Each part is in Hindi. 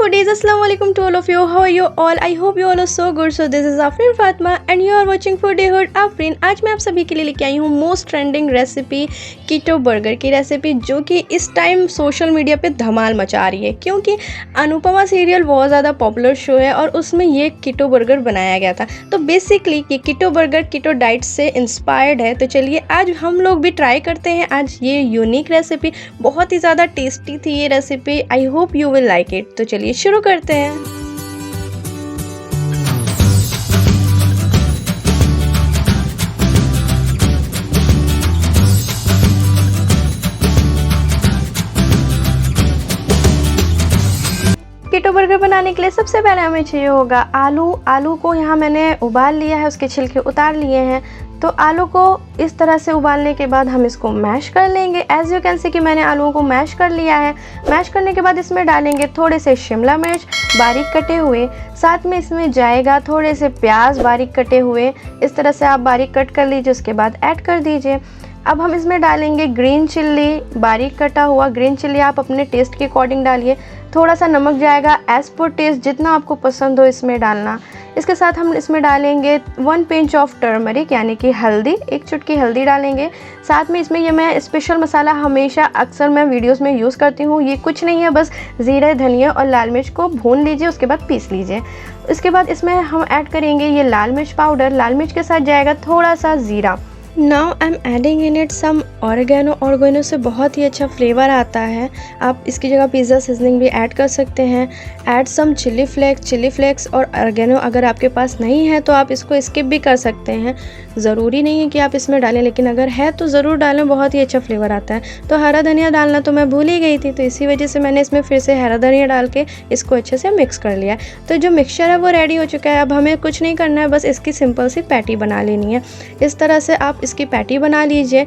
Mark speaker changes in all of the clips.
Speaker 1: foodies, assalamu alaikum to all of you. How are you all? I hope you all are so good. So this is Afreen Fatma and you are watching foodiehood Afreen. आज मैं आप सभी के लिए लेके आई हूँ मोस्ट ट्रेंडिंग रेसिपी कीटो बर्गर की रेसिपी, जो कि इस टाइम सोशल मीडिया पे धमाल मचा रही है, क्योंकि अनुपमा सीरियल बहुत ज़्यादा पॉपुलर शो है और उसमें ये कीटो बर्गर बनाया गया था। तो बेसिकली ये कीटो बर्गर कीटो डाइट से इंस्पायर्ड है। तो चलिए आज हम लोग भी ट्राई करते हैं आज ये यूनिक रेसिपी। बहुत ही ज़्यादा टेस्टी थी ये recipe. I hope you will like it. तो चलिए शुरू करते हैं। कीटो बर्गर बनाने के लिए सबसे पहले हमें चाहिए होगा आलू को यहाँ मैंने उबाल लिया है, उसके छिलके उतार लिए हैं। तो आलू को इस तरह से उबालने के बाद हम इसको मैश कर लेंगे। एज यू कैन सी कि मैंने आलूओं को मैश कर लिया है। मैश करने के बाद इसमें डालेंगे थोड़े से शिमला मिर्च बारीक कटे हुए, साथ में इसमें जाएगा थोड़े से प्याज बारीक कटे हुए। इस तरह से आप बारीक कट कर लीजिए, उसके बाद ऐड कर दीजिए। अब हम इसमें डालेंगे ग्रीन चिल्ली बारीक कटा हुआ। ग्रीन चिल्ली आप अपने टेस्ट के अकॉर्डिंग डालिए। थोड़ा सा नमक जाएगा एज पर टेस्ट, जितना आपको पसंद हो इसमें डालना। इसके साथ हम इसमें डालेंगे 1 पिंच ऑफ टर्मरिक यानी कि हल्दी, 1 चुटकी हल्दी डालेंगे। साथ में इसमें ये मैं स्पेशल मसाला हमेशा अक्सर मैं वीडियोस में यूज़ करती हूँ। ये कुछ नहीं है, बस ज़ीरे धनिया और लाल मिर्च को भून लीजिए, उसके बाद पीस लीजिए। इसके बाद इसमें हम ऐड करेंगे ये लाल मिर्च पाउडर। लाल मिर्च के साथ जाएगा थोड़ा सा ज़ीरा। Now I am adding in it some oregano से बहुत ही अच्छा फ्लेवर आता है। आप इसकी जगह पिज़्ज़ा सीजनिंग भी ऐड कर सकते हैं। ऐड सम चिली फ्लेक्स और ऑर्गेनो अगर आपके पास नहीं है तो आप इसको स्किप भी कर सकते हैं। ज़रूरी नहीं है कि आप इसमें डालें, लेकिन अगर है तो ज़रूर डालें, बहुत ही अच्छा फ्लेवर आता है। तो हरा धनिया डालना तो मैं भूल ही गई थी, तो इसी वजह से मैंने इसमें फिर से हरा धनिया डाल के इसको अच्छे से मिक्स कर लिया। तो जो मिक्सचर है वो रेडी हो चुका है। अब हमें कुछ नहीं करना है, बस इसकी सिंपल सी पैटी बना लेनी है। इस तरह से आप इसकी पैटी बना लीजिए,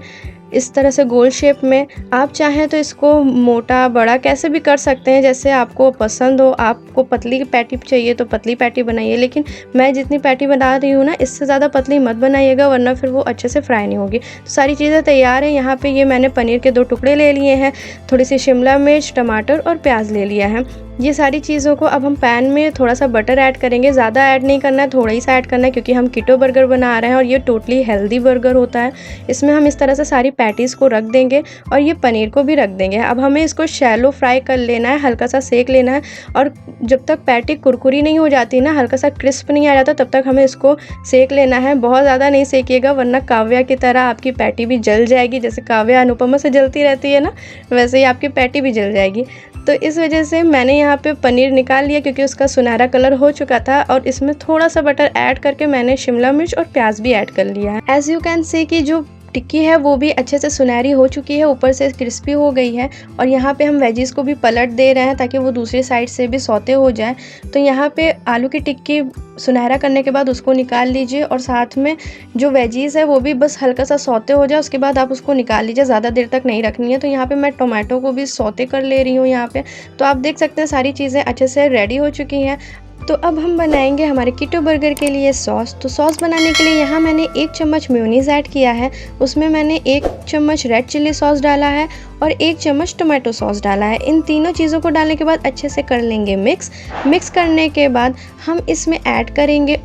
Speaker 1: इस तरह से गोल शेप में। आप चाहें तो इसको मोटा बड़ा कैसे भी कर सकते हैं, जैसे आपको पसंद हो। आपको पतली पैटी चाहिए तो पतली पैटी बनाइए, लेकिन मैं जितनी पैटी बना रही हूँ ना, इससे ज़्यादा पतली मत बनाइएगा, वरना फिर वो अच्छे से फ्राई नहीं होगी। तो सारी चीज़ें तैयार हैं। यहाँ पे ये मैंने पनीर के 2 टुकड़े ले लिए हैं, थोड़ी सी शिमला मिर्च, टमाटर और प्याज ले लिया है। ये सारी चीज़ों को अब हम पैन में थोड़ा सा बटर ऐड करेंगे। ज़्यादा ऐड नहीं करना है, थोड़ा ही सा ऐड करना है, क्योंकि हम कीटो बर्गर बना रहे हैं और ये टोटली हेल्दी बर्गर होता है। इसमें हम इस तरह से सारी पैटीज़ को रख देंगे और ये पनीर को भी रख देंगे। अब हमें इसको शैलो फ्राई कर लेना है, हल्का सा सेक लेना है। और जब तक पैटी कुरकुरी नहीं हो जाती ना, हल्का सा क्रिस्प नहीं आ जाता, तब तक हमें इसको सेक लेना है। बहुत ज़्यादा नहीं सेकिएगा, वरना काव्या की तरह आपकी पैटी भी जल जाएगी। जैसे काव्या अनुपमा से जलती रहती है ना, वैसे ही आपकी पैटी भी जल जाएगी। तो इस वजह से मैंने यहाँ पे पनीर निकाल लिया, क्योंकि उसका सुनहरा कलर हो चुका था। और इसमें थोड़ा सा बटर ऐड करके मैंने शिमला मिर्च और प्याज भी ऐड कर लिया है। एज यू कैन सी कि जो टिक्की है वो भी अच्छे से सुनहरी हो चुकी है, ऊपर से क्रिस्पी हो गई है। और यहाँ पे हम वेजीज़ को भी पलट दे रहे हैं ताकि वो दूसरी साइड से भी सौते हो जाए। तो यहाँ पे आलू की टिक्की सुनहरा करने के बाद उसको निकाल लीजिए, और साथ में जो वेजीज़ है वो भी बस हल्का सा सौते हो जाए, उसके बाद आप उसको निकाल लीजिए। ज़्यादा देर तक नहीं रखनी है। तो यहाँ पे मैं टोमेटो को भी सौते कर ले रही हूँ यहाँ पे। तो आप देख सकते हैं सारी चीज़ें अच्छे से रेडी हो चुकी हैं। तो अब हम बनाएंगे हमारे कीटो बर्गर के लिए सॉस। तो सॉस बनाने के लिए यहाँ मैंने 1 चम्मच मेयोनीज़ ऐड किया है। उसमें मैंने 1 चम्मच रेड चिल्ली सॉस डाला है और 1 चम्मच टोमेटो सॉस डाला है। इन तीनों चीज़ों को डालने के बाद अच्छे से कर लेंगे मिक्स करने के बाद हम इसमें ऐड करेंगे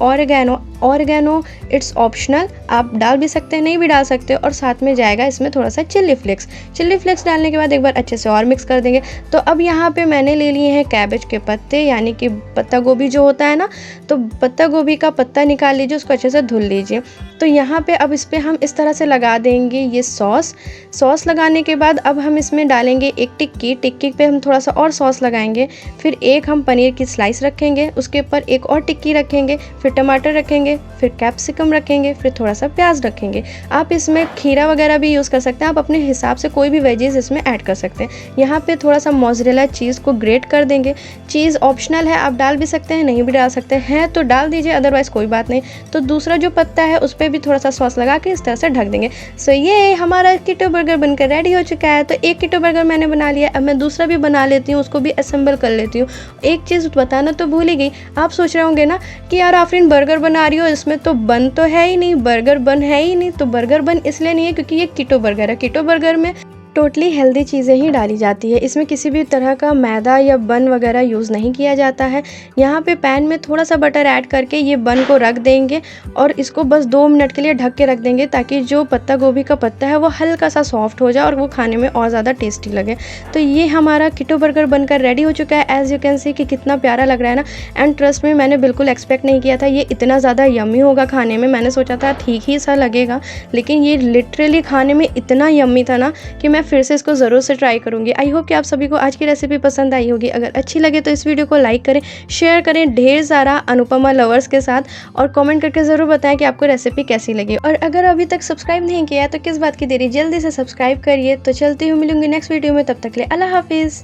Speaker 1: ऑर्गेनो इट्स ऑप्शनल, आप डाल भी सकते हैं, नहीं भी डाल सकते। और साथ में जाएगा इसमें थोड़ा सा चिल्ली फ्लेक्स डालने के बाद एक बार अच्छे से और मिक्स कर देंगे। तो अब यहाँ पे मैंने ले लिए हैं कैबेज के पत्ते, यानी कि पत्ता गोभी जो होता है ना, तो पत्ता गोभी का पत्ता निकाल लीजिए, उसको अच्छे से धुल लीजिए। तो यहाँ पे अब इस पर हम इस तरह से लगा देंगे ये सॉस लगाने के बाद अब हम इसमें डालेंगे एक टिक्की पे हम थोड़ा सा और सॉस लगाएंगे। फिर एक हम पनीर की स्लाइस रखेंगे, उसके ऊपर एक और टिक्की रखेंगे, फिर टमाटर रखेंगे, फिर कैप्सिकम रखेंगे, फिर थोड़ा सा प्याज रखेंगे। आप इसमें खीरा वगैरह भी यूज़ कर सकते हैं, आप अपने हिसाब से कोई भी वेजीज इसमें ऐड कर सकते हैं। यहाँ पे थोड़ा सा मोज़रेला चीज़ को ग्रेट कर देंगे। चीज़ ऑप्शनल है, आप डाल भी सकते हैं, नहीं भी डाल सकते हैं तो डाल दीजिए, अदरवाइज़ कोई बात नहीं। तो दूसरा जो पत्ता है उस पर भी थोड़ा सा सॉस लगा के इस तरह से ढक देंगे। सो ये हमारा कीटो बर्गर बनकर रेडी हो चुका है। तो एक कीटो बर्गर मैंने बना लिया, अब मैं दूसरा भी बना लेती हूँ, उसको भी असेंबल कर लेती हूँ। एक चीज़ बताना तो भूल ही गई, आप सोच रहे होंगे ना कि यार आफरीन बर्गर बना रही हो, इसमें तो बन तो है ही नहीं, बर्गर बन है ही नहीं। तो बर्गर बन इसलिए नहीं है क्योंकि ये कीटो बर्गर है। कीटो बर्गर में टोटली हेल्दी चीज़ें ही डाली जाती है। इसमें किसी भी तरह का मैदा या बन वगैरह यूज़ नहीं किया जाता है। यहाँ पे पैन में थोड़ा सा बटर ऐड करके ये बन को रख देंगे और इसको बस 2 मिनट के लिए ढक के रख देंगे, ताकि जो पत्ता गोभी का पत्ता है वो हल्का सा सॉफ्ट हो जाए और वो खाने में और ज़्यादा टेस्टी लगे। तो ये हमारा कीटो बर्गर बनकर रेडी हो चुका है। एज़ यू कैन सी कि कितना प्यारा लग रहा है ना। एंड ट्रस्ट में, मैंने बिल्कुल एक्सपेक्ट नहीं किया था ये इतना ज़्यादा यम्मी होगा खाने में। मैंने सोचा था ठीक ही सा लगेगा, लेकिन ये लिटरली खाने में इतना यम्मी था ना कि मैं फिर से इसको ज़रूर से ट्राई करूँगी। आई होप कि आप सभी को आज की रेसिपी पसंद आई होगी। अगर अच्छी लगे तो इस वीडियो को लाइक करें, शेयर करें ढेर सारा अनुपमा लवर्स के साथ, और कमेंट करके ज़रूर बताएं कि आपको रेसिपी कैसी लगी। और अगर अभी तक सब्सक्राइब नहीं किया है तो किस बात की देरी, जल्दी से सब्सक्राइब करिए। तो चलती हूँ, मिलूंगी नेक्स्ट वीडियो में, तब तक के लिए अल्लाह हाफिज़।